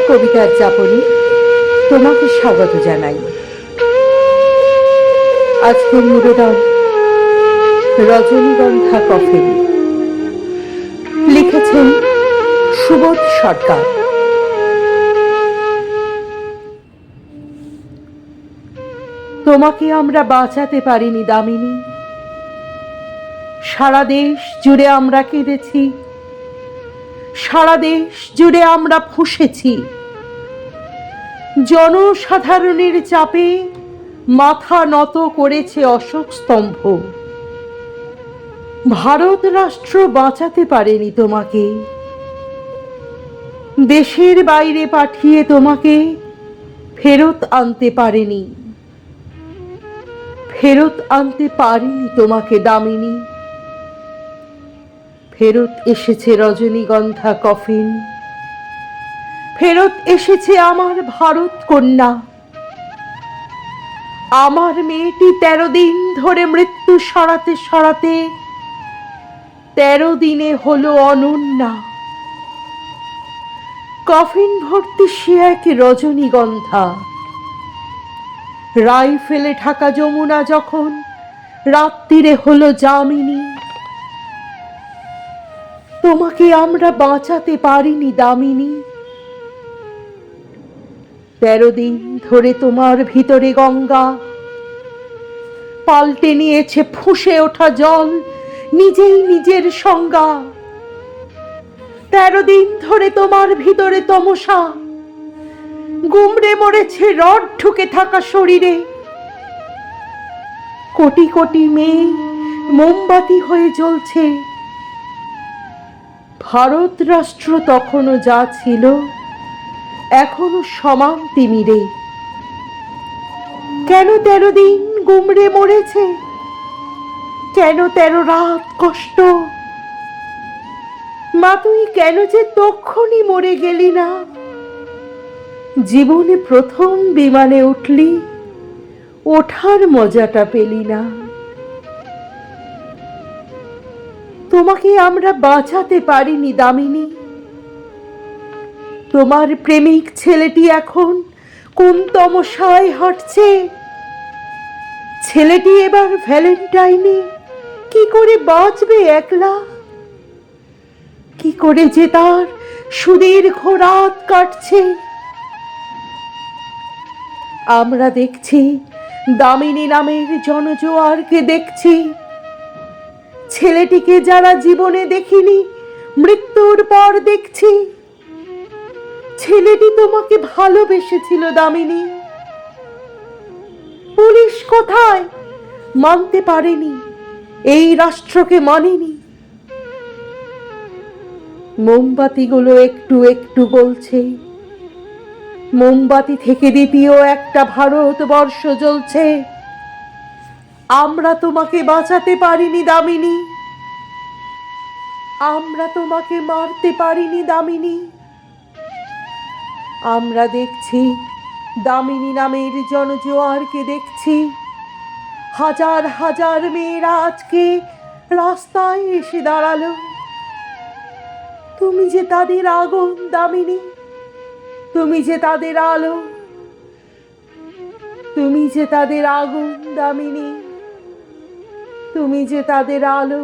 কবিতার যাপনে তোমাকে স্বাগত জানাই। আজকের নিবেদন রজনীগন্ধা কফিন। লিখেছেন সুবোধ সরকার। তোমাকে আমরা বাঁচাতে পারিনি দামিনী। সারা দেশ জুড়ে আমরা কেঁদেছি, সারা দেশ জুড়ে আমরা ফুঁসেছি। জনসাধারণের চাপে মাথা নত করেছে অশোক স্তম্ভ। ভারত রাষ্ট্র বাঁচাতে পারেনি তোমাকে। দেশের বাইরে পাঠিয়ে তোমাকে ফেরত আনতে পারেনি, ফেরত আনতে পারেনি তোমাকে দামিনী। ফেরত এসেছে রজনীগন্ধা কফিন, ফেরত এসেছে আমার ভারত কন্যা। আমার মেয়েটি 13 দিন ধরে মৃত্যু সরাতে সরাতে 13 দিনে হলো অনন্যা। কফিন ভর্তি সে এক রজনীগন্ধা। রাইফেলে ঢাকা যমুনা যখন রাত্রিরে হলো যামিনী। তোমাকে আমরা বাঁচাতে পারিনি দামিনী। 13 দিন ধরে তোমার ভিতরে গঙ্গা পাল্টে নিয়েছে ফুঁসে ওঠা জল, নিজেই নিজের সংজ্ঞা। 13 দিন ধরে তোমার ভিতরে তমসা গুমড়ে মরেছে রড ঢুকে থাকা শরীরে। কোটি কোটি মেয়ে মোমবাতি হয়ে জ্বলছে। ভারত রাষ্ট্র তখনও যা ছিল এখনো সমান তিমিরে। কেন 13 দিন গুমড়ে মরেছে? কেন 13 রাত কষ্ট? মা তুই কেন যে তক্ষুনি মরে গেলি না? জীবনে প্রথম বিমানে উঠলি, ওঠার মজাটা পেলি না। তোমাকে আমরা বাঁচাতে পারিনি দামিনী। তোমার প্রেমিক ছেলেটি এখন কোন তমসায় হাঁটছে। ছেলেটি এবার ভ্যালেন্টাইনে কি করে বাঁচবে একলা? কি করে যে তার সুদীর্ঘ রাত কাটছে। আমরা দেখছি দামিনী নামের জনজোয়ারকে দেখছি। ছেলেটিকে যারা জীবনে দেখিনি মৃত্যুর পর দেখছি। ছেলেটি তোমাকে ভালোবেসেছিল দামিনী। পুলিশ কোথায়? মানতে পারেনি, এই রাষ্ট্রকে মানেনি। মোমবাতিগুলো একটু একটু জ্বলছে। মোমবাতি থেকে দ্বিতীয় একটা ভারতবর্ষ জ্বলছে। আমরা তোমাকে বাঁচাতে পারিনি দামিনী। আমরা তোমাকে মারতে পারিনি দামিনী। আমরা দেখছি দামিনী নামের জনজোয়ারকে দেখছি। হাজার হাজার মেয়েরা আজকে রাস্তায় এসে দাঁড়ালো। তুমি যে তাদের আগুন দামিনী, তুমি যে তাদের আলো, তুমি যে তাদের আগুন দামিনী, তুমি যে তাদের আলো।